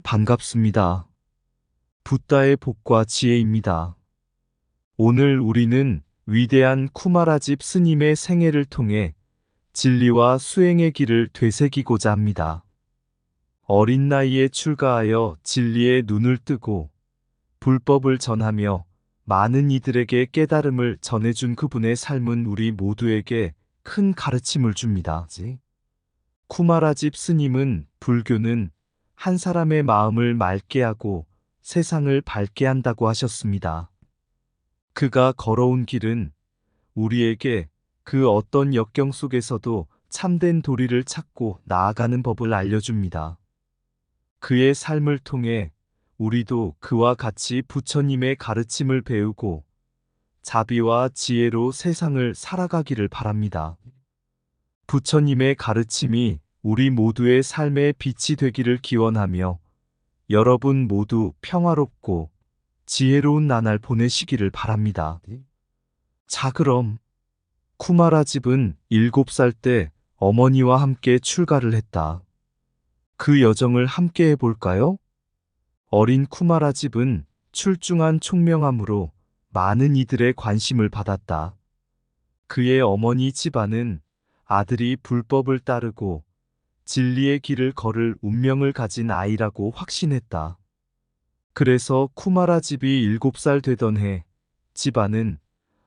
반갑습니다. 붓다의 복과 지혜입니다. 오늘 우리는 위대한 쿠마라집 스님의 생애를 통해 진리와 수행의 길을 되새기고자 합니다. 어린 나이에 출가하여 진리의 눈을 뜨고 불법을 전하며 많은 이들에게 깨달음을 전해준 그분의 삶은 우리 모두에게 큰 가르침을 줍니다. 쿠마라집 스님은 불교는 한 사람의 마음을 맑게 하고 세상을 밝게 한다고 하셨습니다. 그가 걸어온 길은 우리에게 그 어떤 역경 속에서도 참된 도리를 찾고 나아가는 법을 알려줍니다. 그의 삶을 통해 우리도 그와 같이 부처님의 가르침을 배우고 자비와 지혜로 세상을 살아가기를 바랍니다. 부처님의 가르침이 우리 모두의 삶의 빛이 되기를 기원하며 여러분 모두 평화롭고 지혜로운 나날 보내시기를 바랍니다. 자, 그럼 쿠마라집은 7살 때 어머니와 함께 출가를 했다. 그 여정을 함께 해볼까요? 어린 쿠마라집은 출중한 총명함으로 많은 이들의 관심을 받았다. 그의 어머니 집안은 아들이 불법을 따르고 진리의 길을 걸을 운명을 가진 아이라고 확신했다. 그래서 쿠마라집이 7살 되던 해 집안은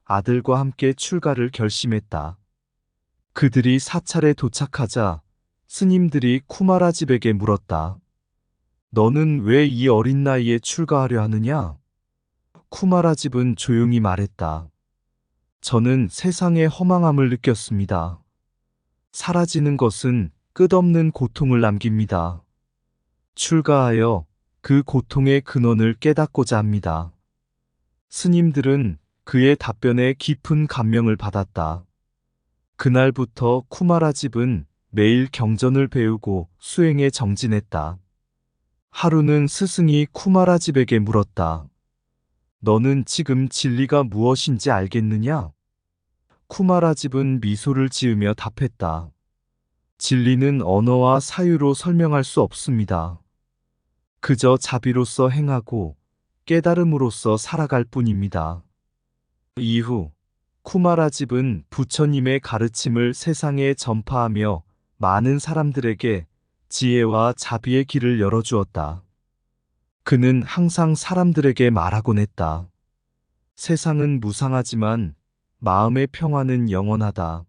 아들과 함께 출가를 결심했다. 그들이 사찰에 도착하자 스님들이 쿠마라집에게 물었다. 너는 왜 이 어린 나이에 출가하려 하느냐? 쿠마라집은 조용히 말했다. 저는 세상의 허망함을 느꼈습니다. 사라지는 것은 끝없는 고통을 남깁니다. 출가하여 그 고통의 근원을 깨닫고자 합니다. 스님들은 그의 답변에 깊은 감명을 받았다. 그날부터 쿠마라집은 매일 경전을 배우고 수행에 정진했다. 하루는 스승이 쿠마라집에게 물었다. 너는 지금 진리가 무엇인지 알겠느냐? 쿠마라집은 미소를 지으며 답했다. 진리는 언어와 사유로 설명할 수 없습니다. 그저 자비로서 행하고 깨달음으로써 살아갈 뿐입니다. 이후 쿠마라집은 부처님의 가르침을 세상에 전파하며 많은 사람들에게 지혜와 자비의 길을 열어주었다. 그는 항상 사람들에게 말하곤 했다. 세상은 무상하지만 마음의 평화는 영원하다.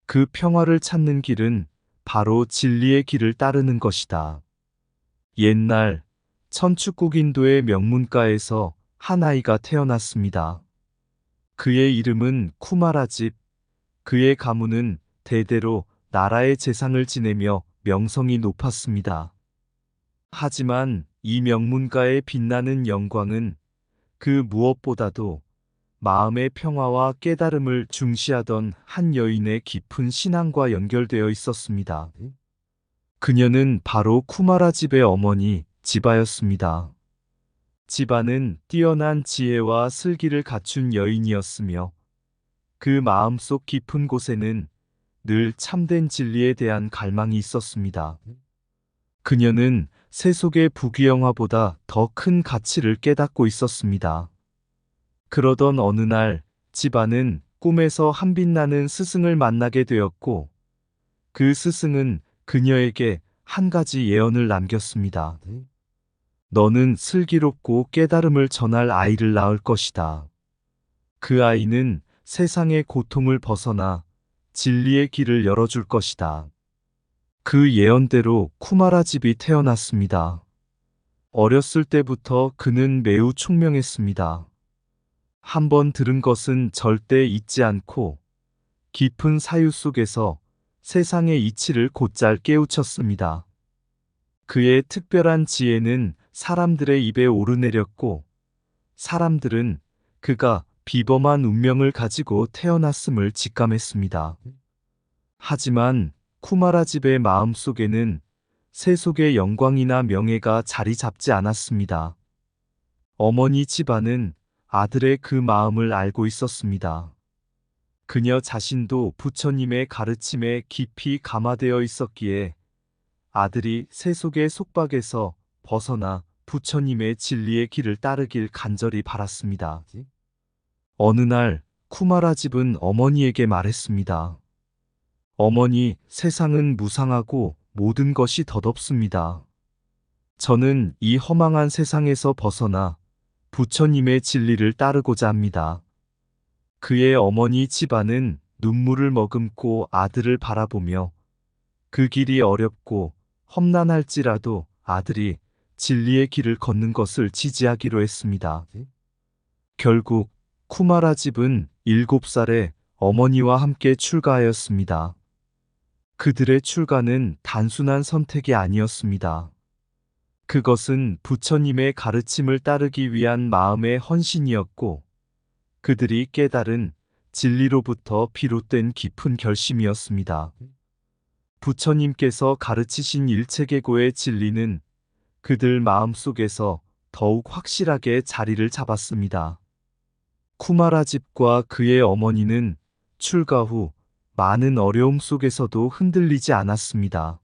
그 평화를 찾는 길은 바로 진리의 길을 따르는 것이다. 옛날 천축국인도의 명문가에서 한 아이가 태어났습니다. 그의 이름은 쿠마라집. 그의 가문은 대대로 나라의 재상을 지내며 명성이 높았습니다. 하지만 이 명문가의 빛나는 영광은 그 무엇보다도 마음의 평화와 깨달음을 중시하던 한 여인의 깊은 신앙과 연결되어 있었습니다. 그녀는 바로 쿠마라집의 어머니 지바였습니다. 지바는 뛰어난 지혜와 슬기를 갖춘 여인이었으며 그 마음속 깊은 곳에는 늘 참된 진리에 대한 갈망이 있었습니다. 그녀는 세속의 부귀영화보다 더 큰 가치를 깨닫고 있었습니다. 그러던 어느 날 지바는 꿈에서 한 빛나는 스승을 만나게 되었고 그 스승은 그녀에게 한 가지 예언을 남겼습니다. 너는 슬기롭고 깨달음을 전할 아이를 낳을 것이다. 그 아이는 세상의 고통을 벗어나 진리의 길을 열어줄 것이다. 그 예언대로 쿠마라집이 태어났습니다. 어렸을 때부터 그는 매우 총명했습니다. 한번 들은 것은 절대 잊지 않고 깊은 사유 속에서 세상의 이치를 곧잘 깨우쳤습니다. 그의 특별한 지혜는 사람들의 입에 오르내렸고 사람들은 그가 비범한 운명을 가지고 태어났음을 직감했습니다. 하지만 쿠마라집의 마음속에는 세속의 영광이나 명예가 자리 잡지 않았습니다. 어머니 지바는 아들의 그 마음을 알고 있었습니다. 그녀 자신도 부처님의 가르침에 깊이 감화되어 있었기에 아들이 세속의 속박에서 벗어나 부처님의 진리의 길을 따르길 간절히 바랐습니다. 어느 날 쿠마라집은 어머니에게 말했습니다. 어머니, 세상은 무상하고 모든 것이 덧없습니다. 저는 이 허망한 세상에서 벗어나 부처님의 진리를 따르고자 합니다. 그의 어머니 집안은 눈물을 머금고 아들을 바라보며 그 길이 어렵고 험난할지라도 아들이 진리의 길을 걷는 것을 지지하기로 했습니다. 결국 쿠마라 집은 7살에 어머니와 함께 출가하였습니다. 그들의 출가는 단순한 선택이 아니었습니다. 그것은 부처님의 가르침을 따르기 위한 마음의 헌신이었고, 그들이 깨달은 진리로부터 비롯된 깊은 결심이었습니다. 부처님께서 가르치신 일체계고의 진리는 그들 마음속에서 더욱 확실하게 자리를 잡았습니다. 쿠마라집과 그의 어머니는 출가 후 많은 어려움 속에서도 흔들리지 않았습니다.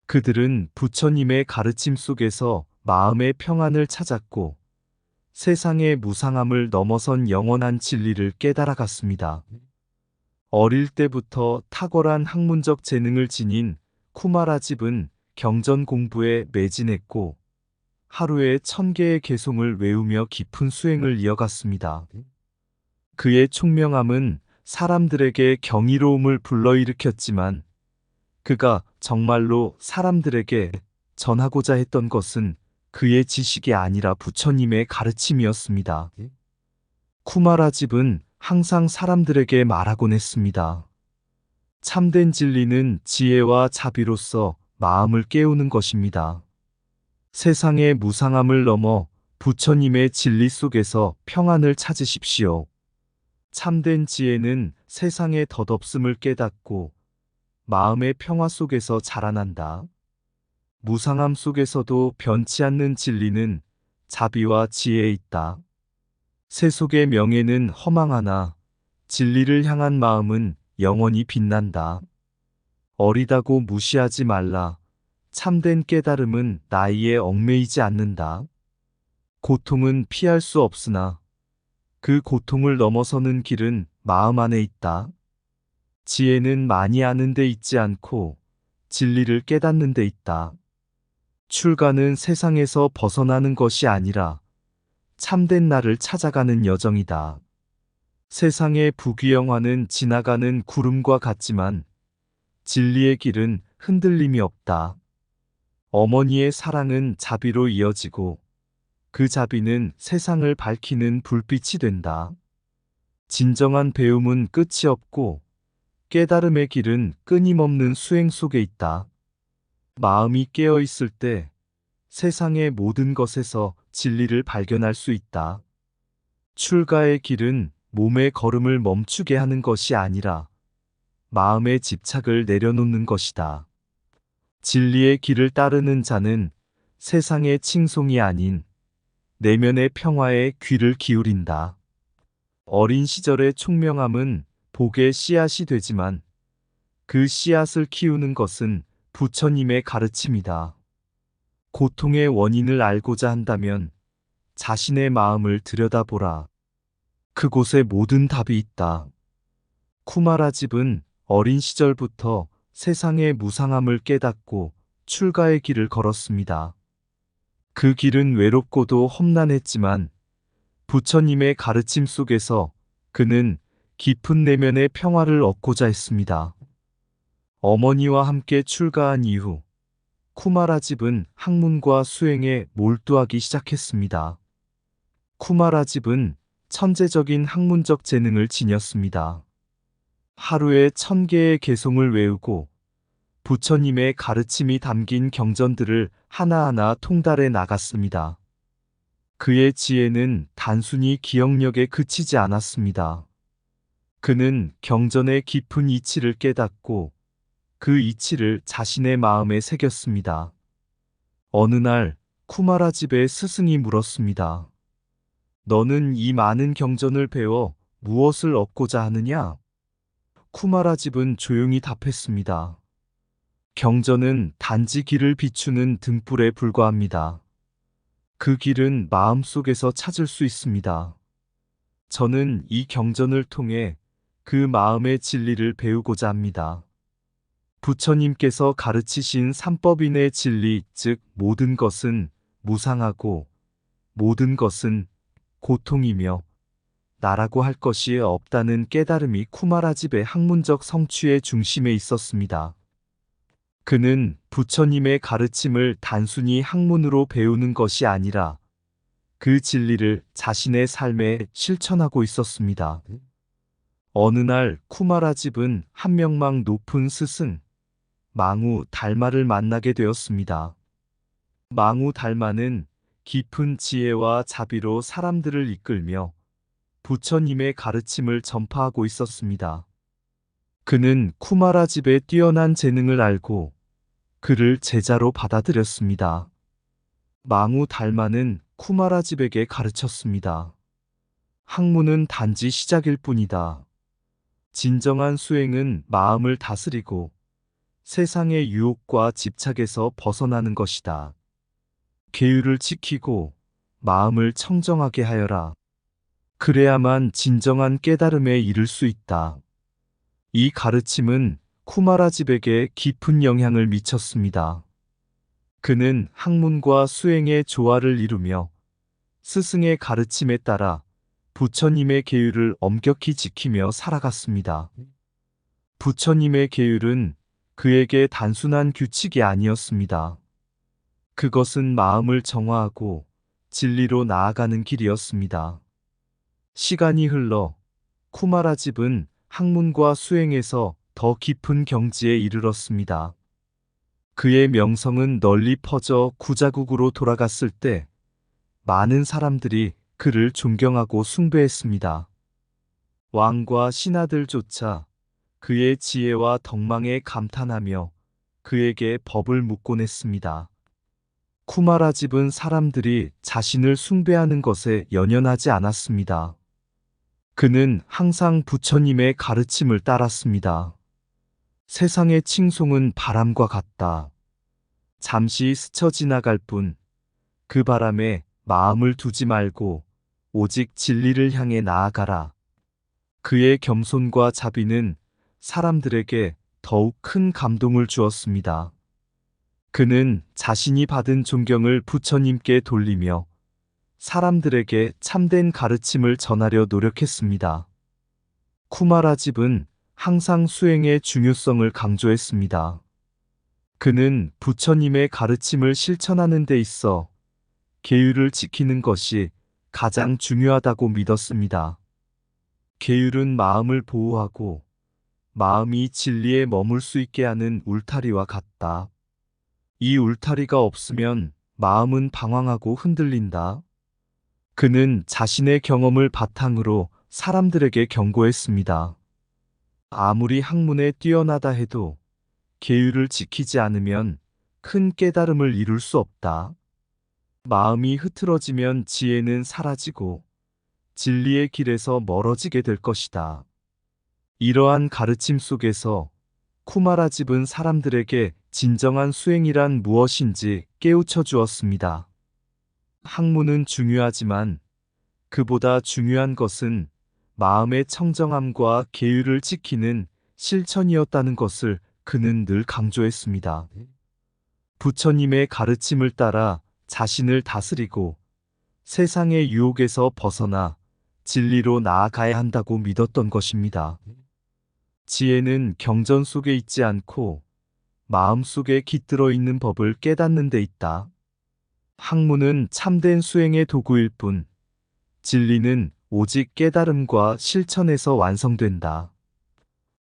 그들은 부처님의 가르침 속에서 마음의 평안을 찾았고 세상의 무상함을 넘어선 영원한 진리를 깨달아갔습니다. 어릴 때부터 탁월한 학문적 재능을 지닌 쿠마라집은 경전 공부에 매진했고 하루에 1000개의 개송을 외우며 깊은 수행을 이어갔습니다. 그의 총명함은 사람들에게 경이로움을 불러일으켰지만 그가 정말로 사람들에게 전하고자 했던 것은 그의 지식이 아니라 부처님의 가르침이었습니다. 쿠마라집은 항상 사람들에게 말하곤 했습니다. 참된 진리는 지혜와 자비로서 마음을 깨우는 것입니다. 세상의 무상함을 넘어 부처님의 진리 속에서 평안을 찾으십시오. 참된 지혜는 세상의 덧없음을 깨닫고 마음의 평화 속에서 자라난다. 무상함 속에서도 변치 않는 진리는 자비와 지혜에 있다. 세속의 명예는 허망하나 진리를 향한 마음은 영원히 빛난다. 어리다고 무시하지 말라. 참된 깨달음은 나이에 얽매이지 않는다. 고통은 피할 수 없으나 그 고통을 넘어서는 길은 마음 안에 있다. 지혜는 많이 아는 데 있지 않고 진리를 깨닫는 데 있다. 출가는 세상에서 벗어나는 것이 아니라 참된 나를 찾아가는 여정이다. 세상의 부귀영화는 지나가는 구름과 같지만 진리의 길은 흔들림이 없다. 어머니의 사랑은 자비로 이어지고 그 자비는 세상을 밝히는 불빛이 된다. 진정한 배움은 끝이 없고 깨달음의 길은 끊임없는 수행 속에 있다. 마음이 깨어 있을 때 세상의 모든 것에서 진리를 발견할 수 있다. 출가의 길은 몸의 걸음을 멈추게 하는 것이 아니라 마음의 집착을 내려놓는 것이다. 진리의 길을 따르는 자는 세상의 칭송이 아닌 내면의 평화에 귀를 기울인다. 어린 시절의 총명함은 복의 씨앗이 되지만 그 씨앗을 키우는 것은 부처님의 가르침이다. 고통의 원인을 알고자 한다면 자신의 마음을 들여다보라. 그곳에 모든 답이 있다. 쿠마라집은 어린 시절부터 세상의 무상함을 깨닫고 출가의 길을 걸었습니다. 그 길은 외롭고도 험난했지만 부처님의 가르침 속에서 그는 깊은 내면의 평화를 얻고자 했습니다. 어머니와 함께 출가한 이후 쿠마라집은 학문과 수행에 몰두하기 시작했습니다. 쿠마라집은 천재적인 학문적 재능을 지녔습니다. 하루에 1000개의 개송을 외우고 부처님의 가르침이 담긴 경전들을 하나하나 통달해 나갔습니다. 그의 지혜는 단순히 기억력에 그치지 않았습니다. 그는 경전의 깊은 이치를 깨닫고 그 이치를 자신의 마음에 새겼습니다. 어느 날 쿠마라집의 스승이 물었습니다. 너는 이 많은 경전을 배워 무엇을 얻고자 하느냐? 쿠마라집은 조용히 답했습니다. 경전은 단지 길을 비추는 등불에 불과합니다. 그 길은 마음속에서 찾을 수 있습니다. 저는 이 경전을 통해 그 마음의 진리를 배우고자 합니다. 부처님께서 가르치신 삼법인의 진리, 즉 모든 것은 무상하고 모든 것은 고통이며 나라고 할 것이 없다는 깨달음이 쿠마라집의 학문적 성취의 중심에 있었습니다. 그는 부처님의 가르침을 단순히 학문으로 배우는 것이 아니라 그 진리를 자신의 삶에 실천하고 있었습니다. 어느 날 쿠마라집은 한 명망 높은 스승, 망우 달마를 만나게 되었습니다. 망우 달마는 깊은 지혜와 자비로 사람들을 이끌며 부처님의 가르침을 전파하고 있었습니다. 그는 쿠마라집의 뛰어난 재능을 알고 그를 제자로 받아들였습니다. 망우 달마는 쿠마라집에게 가르쳤습니다. 학문은 단지 시작일 뿐이다. 진정한 수행은 마음을 다스리고 세상의 유혹과 집착에서 벗어나는 것이다. 계율을 지키고 마음을 청정하게 하여라. 그래야만 진정한 깨달음에 이를 수 있다. 이 가르침은 쿠마라집에게 깊은 영향을 미쳤습니다. 그는 학문과 수행의 조화를 이루며 스승의 가르침에 따라 부처님의 계율을 엄격히 지키며 살아갔습니다. 부처님의 계율은 그에게 단순한 규칙이 아니었습니다. 그것은 마음을 정화하고 진리로 나아가는 길이었습니다. 시간이 흘러 쿠마라집은 학문과 수행에서 더 깊은 경지에 이르렀습니다. 그의 명성은 널리 퍼져 구자국으로 돌아갔을 때 많은 사람들이 그를 존경하고 숭배했습니다. 왕과 신하들조차 그의 지혜와 덕망에 감탄하며 그에게 법을 묻곤 했습니다. 쿠마라집은 사람들이 자신을 숭배하는 것에 연연하지 않았습니다. 그는 항상 부처님의 가르침을 따랐습니다. 세상의 칭송은 바람과 같다. 잠시 스쳐 지나갈 뿐, 그 바람에 마음을 두지 말고 오직 진리를 향해 나아가라. 그의 겸손과 자비는 사람들에게 더욱 큰 감동을 주었습니다. 그는 자신이 받은 존경을 부처님께 돌리며 사람들에게 참된 가르침을 전하려 노력했습니다. 쿠마라집은 항상 수행의 중요성을 강조했습니다. 그는 부처님의 가르침을 실천하는 데 있어 계율을 지키는 것이 가장 중요하다고 믿었습니다. 계율은 마음을 보호하고 마음이 진리에 머물 수 있게 하는 울타리와 같다. 이 울타리가 없으면 마음은 방황하고 흔들린다. 그는 자신의 경험을 바탕으로 사람들에게 경고했습니다. 아무리 학문에 뛰어나다 해도 계율을 지키지 않으면 큰 깨달음을 이룰 수 없다. 마음이 흐트러지면 지혜는 사라지고 진리의 길에서 멀어지게 될 것이다. 이러한 가르침 속에서 쿠마라집은 사람들에게 진정한 수행이란 무엇인지 깨우쳐 주었습니다. 학문은 중요하지만 그보다 중요한 것은 마음의 청정함과 계율을 지키는 실천이었다는 것을 그는 늘 강조했습니다. 부처님의 가르침을 따라 자신을 다스리고 세상의 유혹에서 벗어나 진리로 나아가야 한다고 믿었던 것입니다. 지혜는 경전 속에 있지 않고 마음 속에 깃들어 있는 법을 깨닫는 데 있다. 학문은 참된 수행의 도구일 뿐, 진리는 오직 깨달음과 실천에서 완성된다.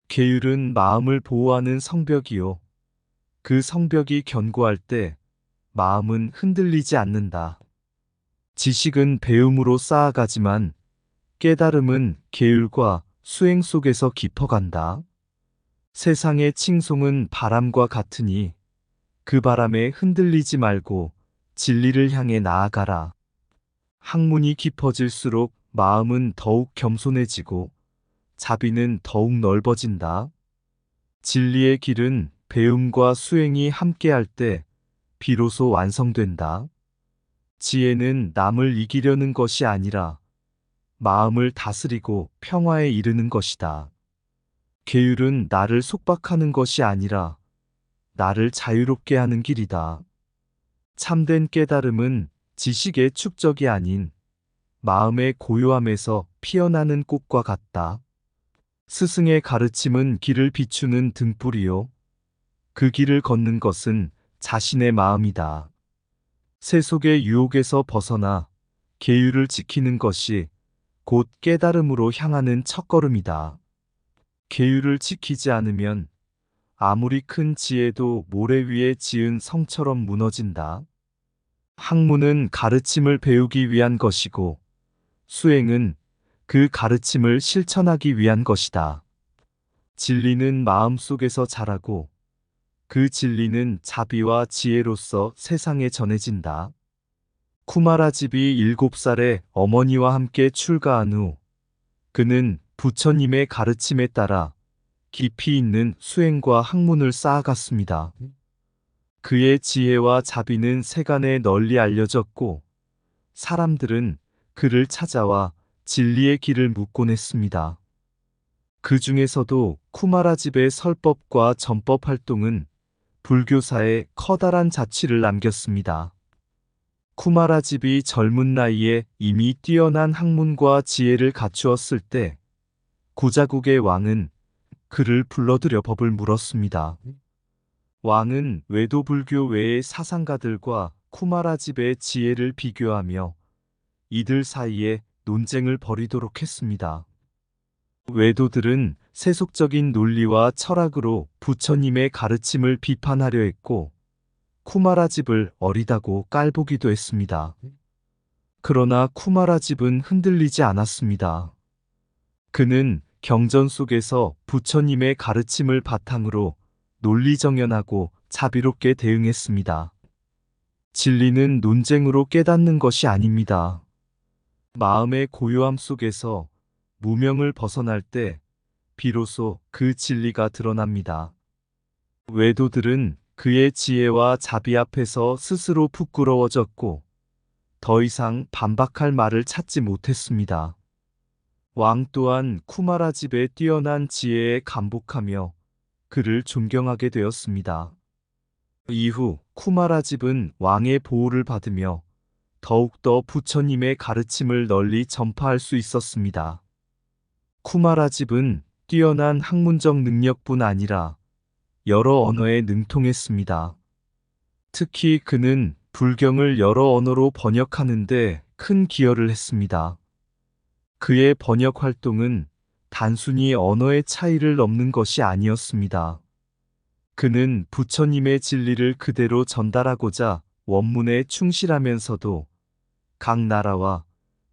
계율은 마음을 보호하는 성벽이요. 그 성벽이 견고할 때 마음은 흔들리지 않는다. 지식은 배움으로 쌓아가지만 깨달음은 계율과 수행 속에서 깊어간다. 세상의 칭송은 바람과 같으니 그 바람에 흔들리지 말고 진리를 향해 나아가라. 학문이 깊어질수록 마음은 더욱 겸손해지고 자비는 더욱 넓어진다. 진리의 길은 배움과 수행이 함께할 때 비로소 완성된다. 지혜는 남을 이기려는 것이 아니라 마음을 다스리고 평화에 이르는 것이다. 계율은 나를 속박하는 것이 아니라 나를 자유롭게 하는 길이다. 참된 깨달음은 지식의 축적이 아닌 마음의 고요함에서 피어나는 꽃과 같다. 스승의 가르침은 길을 비추는 등불이요. 그 길을 걷는 것은 자신의 마음이다. 세속의 유혹에서 벗어나 계율을 지키는 것이 곧 깨달음으로 향하는 첫걸음이다. 계율을 지키지 않으면 아무리 큰 지혜도 모래 위에 지은 성처럼 무너진다. 학문은 가르침을 배우기 위한 것이고 수행은 그 가르침을 실천하기 위한 것이다. 진리는 마음속에서 자라고 그 진리는 자비와 지혜로서 세상에 전해진다. 쿠마라집이 7살에 어머니와 함께 출가한 후 그는 부처님의 가르침에 따라 깊이 있는 수행과 학문을 쌓아갔습니다. 그의 지혜와 자비는 세간에 널리 알려졌고 사람들은 그를 찾아와 진리의 길을 묻곤 했습니다. 그 중에서도 쿠마라집의 설법과 전법 활동은 불교사에 커다란 자취를 남겼습니다. 쿠마라집이 젊은 나이에 이미 뛰어난 학문과 지혜를 갖추었을 때 고자국의 왕은 그를 불러들여 법을 물었습니다. 왕은 외도 불교 외의 사상가들과 쿠마라집의 지혜를 비교하며 이들 사이에 논쟁을 벌이도록 했습니다. 외도들은 세속적인 논리와 철학으로 부처님의 가르침을 비판하려 했고 쿠마라집을 어리다고 깔보기도 했습니다. 그러나 쿠마라집은 흔들리지 않았습니다. 그는 경전 속에서 부처님의 가르침을 바탕으로 논리정연하고 자비롭게 대응했습니다. 진리는 논쟁으로 깨닫는 것이 아닙니다. 마음의 고요함 속에서 무명을 벗어날 때 비로소 그 진리가 드러납니다. 외도들은 그의 지혜와 자비 앞에서 스스로 부끄러워졌고 더 이상 반박할 말을 찾지 못했습니다. 왕 또한 쿠마라집의 뛰어난 지혜에 감복하며 그를 존경하게 되었습니다. 이후 쿠마라집은 왕의 보호를 받으며 더욱더 부처님의 가르침을 널리 전파할 수 있었습니다. 쿠마라집은 뛰어난 학문적 능력뿐 아니라 여러 언어에 능통했습니다. 특히 그는 불경을 여러 언어로 번역하는 데 큰 기여를 했습니다. 그의 번역 활동은 단순히 언어의 차이를 넘는 것이 아니었습니다. 그는 부처님의 진리를 그대로 전달하고자 원문에 충실하면서도 각 나라와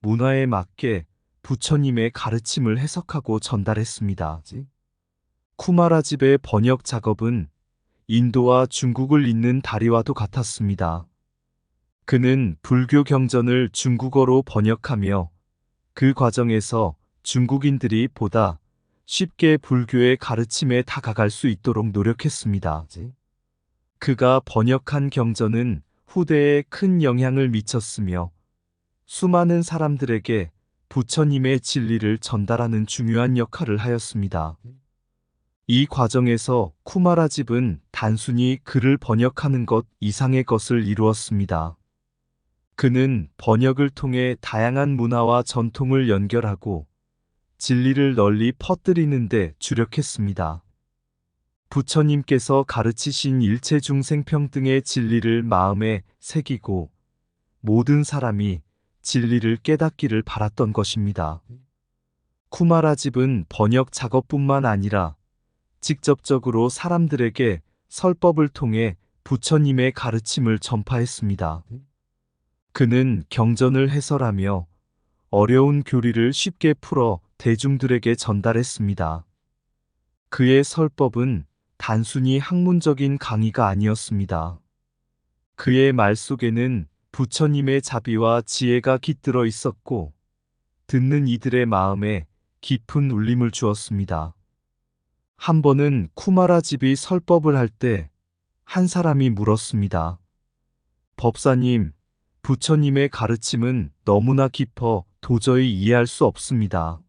문화에 맞게 부처님의 가르침을 해석하고 전달했습니다. 쿠마라집의 번역 작업은 인도와 중국을 잇는 다리와도 같았습니다. 그는 불교 경전을 중국어로 번역하며 그 과정에서 중국인들이 보다 쉽게 불교의 가르침에 다가갈 수 있도록 노력했습니다. 그가 번역한 경전은 후대에 큰 영향을 미쳤으며 수많은 사람들에게 부처님의 진리를 전달하는 중요한 역할을 하였습니다. 이 과정에서 쿠마라집은 단순히 글을 번역하는 것 이상의 것을 이루었습니다. 그는 번역을 통해 다양한 문화와 전통을 연결하고 진리를 널리 퍼뜨리는 데 주력했습니다. 부처님께서 가르치신 일체중생평등의 진리를 마음에 새기고 모든 사람이 진리를 깨닫기를 바랐던 것입니다. 쿠마라집은 번역 작업뿐만 아니라 직접적으로 사람들에게 설법을 통해 부처님의 가르침을 전파했습니다. 그는 경전을 해설하며 어려운 교리를 쉽게 풀어 대중들에게 전달했습니다. 그의 설법은 단순히 학문적인 강의가 아니었습니다. 그의 말 속에는 부처님의 자비와 지혜가 깃들어 있었고 듣는 이들의 마음에 깊은 울림을 주었습니다. 한 번은 쿠마라 집이 설법을 할 때 한 사람이 물었습니다. 법사님, 부처님의 가르침은 너무나 깊어 도저히 이해할 수 없습니다.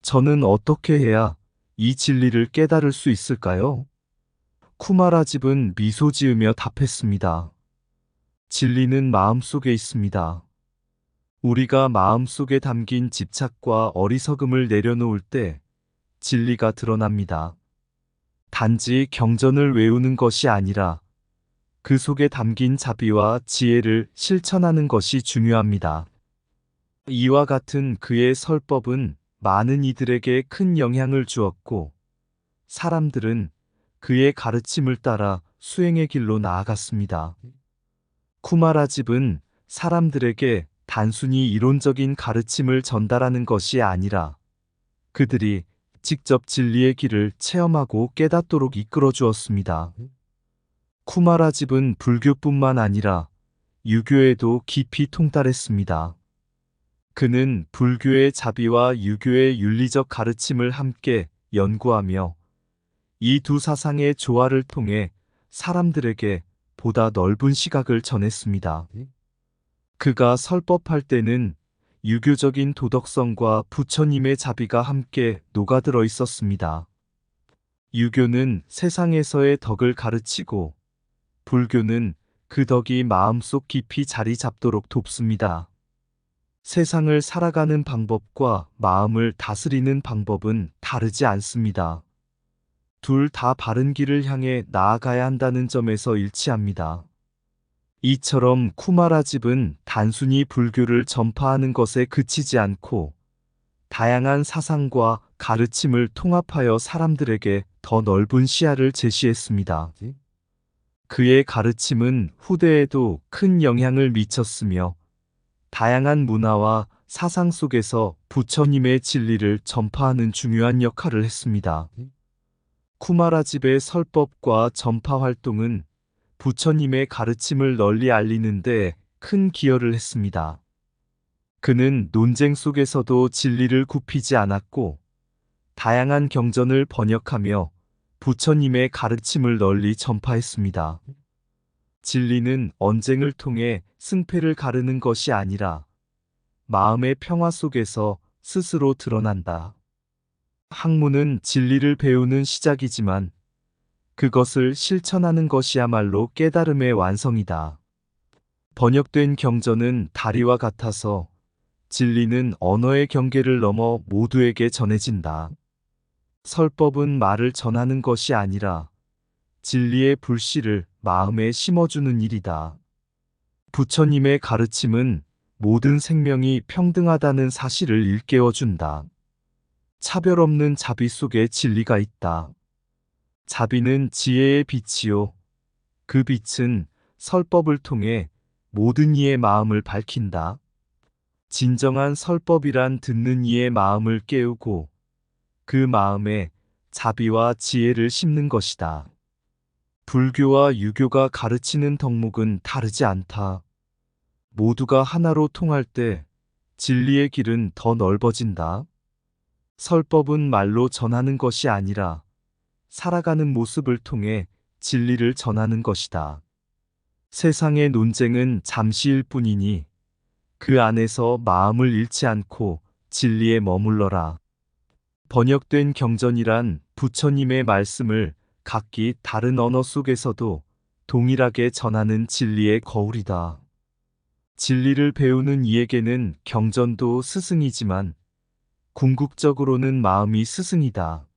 저는 어떻게 해야 이 진리를 깨달을 수 있을까요? 쿠마라 집은 미소 지으며 답했습니다. 진리는 마음속에 있습니다. 우리가 마음속에 담긴 집착과 어리석음을 내려놓을 때 진리가 드러납니다. 단지 경전을 외우는 것이 아니라 그 속에 담긴 자비와 지혜를 실천하는 것이 중요합니다. 이와 같은 그의 설법은 많은 이들에게 큰 영향을 주었고, 사람들은 그의 가르침을 따라 수행의 길로 나아갔습니다. 쿠마라집은 사람들에게 단순히 이론적인 가르침을 전달하는 것이 아니라 그들이 직접 진리의 길을 체험하고 깨닫도록 이끌어 주었습니다. 쿠마라집은 불교뿐만 아니라 유교에도 깊이 통달했습니다. 그는 불교의 자비와 유교의 윤리적 가르침을 함께 연구하며 이 두 사상의 조화를 통해 사람들에게 보다 넓은 시각을 전했습니다. 그가 설법할 때는 유교적인 도덕성과 부처님의 자비가 함께 녹아들어 있었습니다. 유교는 세상에서의 덕을 가르치고 불교는 그 덕이 마음속 깊이 자리 잡도록 돕습니다. 세상을 살아가는 방법과 마음을 다스리는 방법은 다르지 않습니다. 둘 다 바른 길을 향해 나아가야 한다는 점에서 일치합니다. 이처럼 쿠마라집은 단순히 불교를 전파하는 것에 그치지 않고 다양한 사상과 가르침을 통합하여 사람들에게 더 넓은 시야를 제시했습니다. 그의 가르침은 후대에도 큰 영향을 미쳤으며 다양한 문화와 사상 속에서 부처님의 진리를 전파하는 중요한 역할을 했습니다. 쿠마라집의 설법과 전파 활동은 부처님의 가르침을 널리 알리는 데 큰 기여를 했습니다. 그는 논쟁 속에서도 진리를 굽히지 않았고 다양한 경전을 번역하며 부처님의 가르침을 널리 전파했습니다. 진리는 언쟁을 통해 승패를 가르는 것이 아니라 마음의 평화 속에서 스스로 드러난다. 학문은 진리를 배우는 시작이지만 그것을 실천하는 것이야말로 깨달음의 완성이다. 번역된 경전은 다리와 같아서 진리는 언어의 경계를 넘어 모두에게 전해진다. 설법은 말을 전하는 것이 아니라 진리의 불씨를 마음에 심어주는 일이다. 부처님의 가르침은 모든 생명이 평등하다는 사실을 일깨워준다. 차별 없는 자비 속에 진리가 있다. 자비는 지혜의 빛이요. 그 빛은 설법을 통해 모든 이의 마음을 밝힌다. 진정한 설법이란 듣는 이의 마음을 깨우고 그 마음에 자비와 지혜를 심는 것이다. 불교와 유교가 가르치는 덕목은 다르지 않다. 모두가 하나로 통할 때 진리의 길은 더 넓어진다. 설법은 말로 전하는 것이 아니라 살아가는 모습을 통해 진리를 전하는 것이다. 세상의 논쟁은 잠시일 뿐이니 그 안에서 마음을 잃지 않고 진리에 머물러라. 번역된 경전이란 부처님의 말씀을 각기 다른 언어 속에서도 동일하게 전하는 진리의 거울이다. 진리를 배우는 이에게는 경전도 스승이지만 궁극적으로는 마음이 스승이다.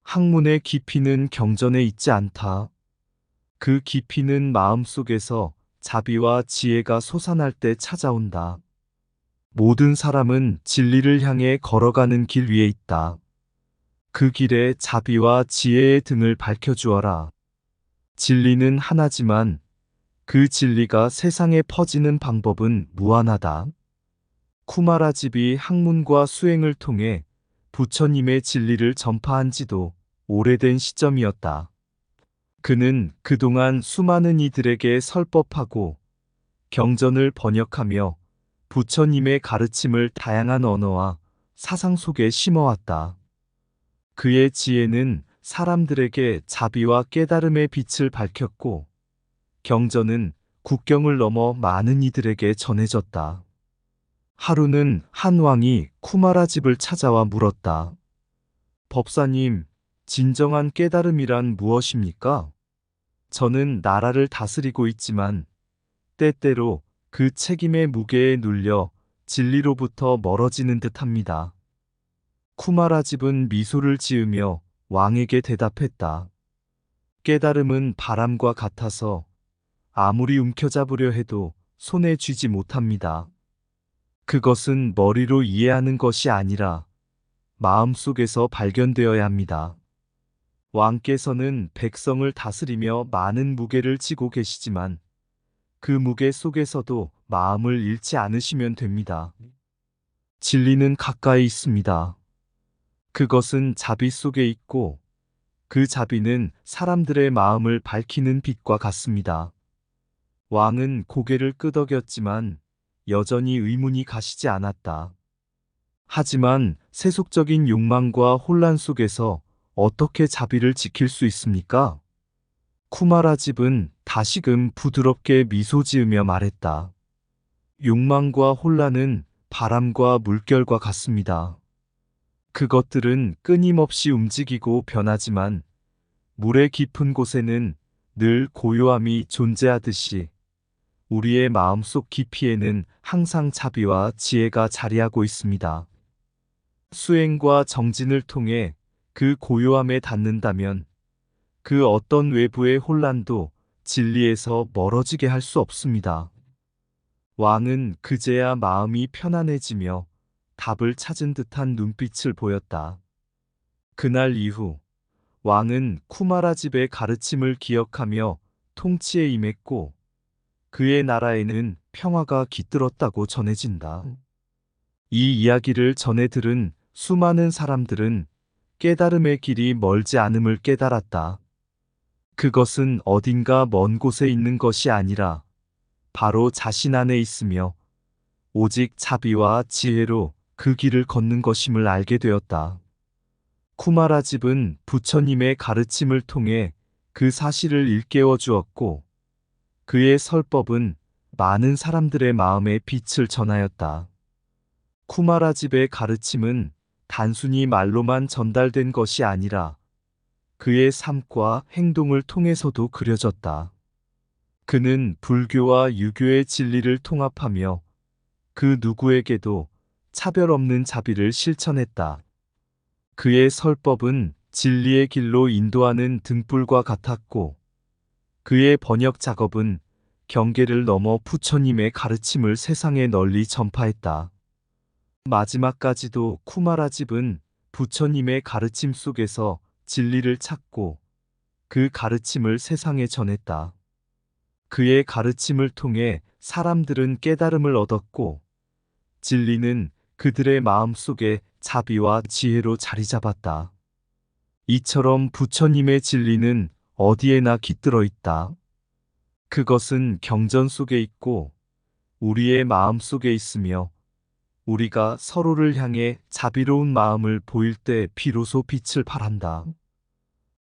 학문의 깊이는 경전에 있지 않다. 그 깊이는 마음 속에서 자비와 지혜가 솟아날 때 찾아온다. 모든 사람은 진리를 향해 걸어가는 길 위에 있다. 그 길에 자비와 지혜의 등을 밝혀주어라. 진리는 하나지만 그 진리가 세상에 퍼지는 방법은 무한하다. 쿠마라집이 학문과 수행을 통해 부처님의 진리를 전파한 지도 오래된 시점이었다. 그는 그동안 수많은 이들에게 설법하고 경전을 번역하며 부처님의 가르침을 다양한 언어와 사상 속에 심어왔다. 그의 지혜는 사람들에게 자비와 깨달음의 빛을 밝혔고, 경전은 국경을 넘어 많은 이들에게 전해졌다. 하루는 한 왕이 쿠마라 집을 찾아와 물었다. 법사님, 진정한 깨달음이란 무엇입니까? 저는 나라를 다스리고 있지만 때때로 그 책임의 무게에 눌려 진리로부터 멀어지는 듯합니다. 쿠마라 집은 미소를 지으며 왕에게 대답했다. 깨달음은 바람과 같아서 아무리 움켜잡으려 해도 손에 쥐지 못합니다. 그것은 머리로 이해하는 것이 아니라 마음속에서 발견되어야 합니다. 왕께서는 백성을 다스리며 많은 무게를 지고 계시지만 그 무게 속에서도 마음을 잃지 않으시면 됩니다. 진리는 가까이 있습니다. 그것은 자비 속에 있고 그 자비는 사람들의 마음을 밝히는 빛과 같습니다. 왕은 고개를 끄덕였지만 여전히 의문이 가시지 않았다. 하지만 세속적인 욕망과 혼란 속에서 어떻게 자비를 지킬 수 있습니까? 쿠마라 집은 다시금 부드럽게 미소 지으며 말했다. 욕망과 혼란은 바람과 물결과 같습니다. 그것들은 끊임없이 움직이고 변하지만 물의 깊은 곳에는 늘 고요함이 존재하듯이 우리의 마음속 깊이에는 항상 자비와 지혜가 자리하고 있습니다. 수행과 정진을 통해 그 고요함에 닿는다면 그 어떤 외부의 혼란도 진리에서 멀어지게 할 수 없습니다. 왕은 그제야 마음이 편안해지며 답을 찾은 듯한 눈빛을 보였다. 그날 이후 왕은 쿠마라 집의 가르침을 기억하며 통치에 임했고 그의 나라에는 평화가 깃들었다고 전해진다. 이 이야기를 전해 들은 수많은 사람들은 깨달음의 길이 멀지 않음을 깨달았다. 그것은 어딘가 먼 곳에 있는 것이 아니라 바로 자신 안에 있으며 오직 자비와 지혜로 그 길을 걷는 것임을 알게 되었다. 쿠마라 집은 부처님의 가르침을 통해 그 사실을 일깨워 주었고 그의 설법은 많은 사람들의 마음에 빛을 전하였다. 쿠마라 집의 가르침은 단순히 말로만 전달된 것이 아니라 그의 삶과 행동을 통해서도 그려졌다. 그는 불교와 유교의 진리를 통합하며 그 누구에게도 차별 없는 자비를 실천했다. 그의 설법은 진리의 길로 인도하는 등불과 같았고 그의 번역 작업은 경계를 넘어 부처님의 가르침을 세상에 널리 전파했다. 마지막까지도 쿠마라 집은 부처님의 가르침 속에서 진리를 찾고 그 가르침을 세상에 전했다. 그의 가르침을 통해 사람들은 깨달음을 얻었고 진리는 그들의 마음속에 자비와 지혜로 자리 잡았다. 이처럼 부처님의 진리는 어디에나 깃들어 있다. 그것은 경전 속에 있고 우리의 마음 속에 있으며 우리가 서로를 향해 자비로운 마음을 보일 때 비로소 빛을 발한다.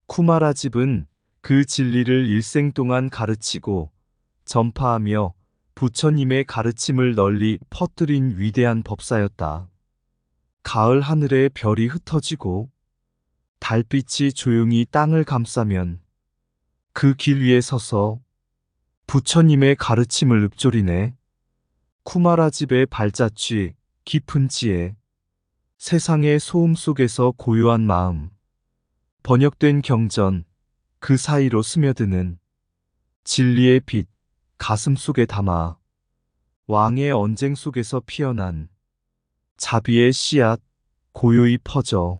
쿠마라 집은 그 진리를 일생 동안 가르치고 전파하며 부처님의 가르침을 널리 퍼뜨린 위대한 법사였다. 가을 하늘에 별이 흩어지고 달빛이 조용히 땅을 감싸면 그 길 위에 서서 부처님의 가르침을 읊조리네. 쿠마라 집의 발자취, 깊은 지혜, 세상의 소음 속에서 고요한 마음, 번역된 경전, 그 사이로 스며드는 진리의 빛, 가슴 속에 담아 왕의 언쟁 속에서 피어난 자비의 씨앗, 고요히 퍼져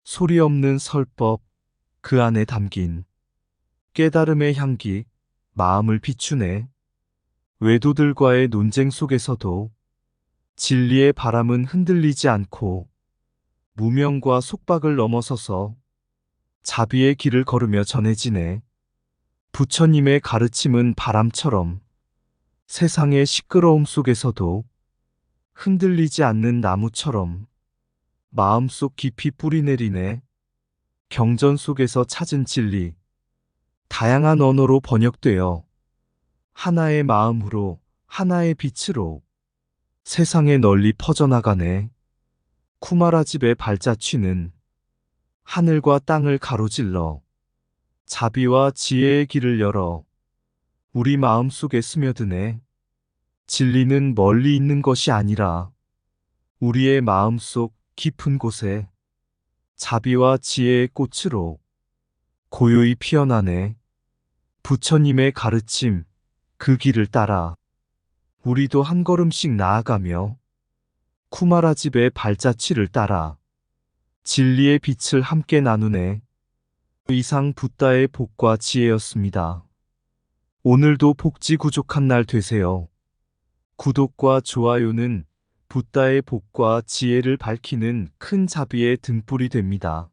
소리 없는 설법, 그 안에 담긴 깨달음의 향기, 마음을 비추네. 외도들과의 논쟁 속에서도 진리의 바람은 흔들리지 않고 무명과 속박을 넘어서서 자비의 길을 걸으며 전해지네. 부처님의 가르침은 바람처럼 세상의 시끄러움 속에서도 흔들리지 않는 나무처럼 마음속 깊이 뿌리내리네. 경전 속에서 찾은 진리, 다양한 언어로 번역되어 하나의 마음으로, 하나의 빛으로 세상에 널리 퍼져나가네. 쿠마라집의 발자취는 하늘과 땅을 가로질러 자비와 지혜의 길을 열어 우리 마음 속에 스며드네. 진리는 멀리 있는 것이 아니라 우리의 마음 속 깊은 곳에 자비와 지혜의 꽃으로 고요히 피어나네. 부처님의 가르침, 그 길을 따라 우리도 한 걸음씩 나아가며 쿠마라집의 발자취를 따라 진리의 빛을 함께 나누네. 이상 붓다의 복과 지혜였습니다. 오늘도 복지구족한 날 되세요. 구독과 좋아요는 붓다의 복과 지혜를 밝히는 큰 자비의 등불이 됩니다.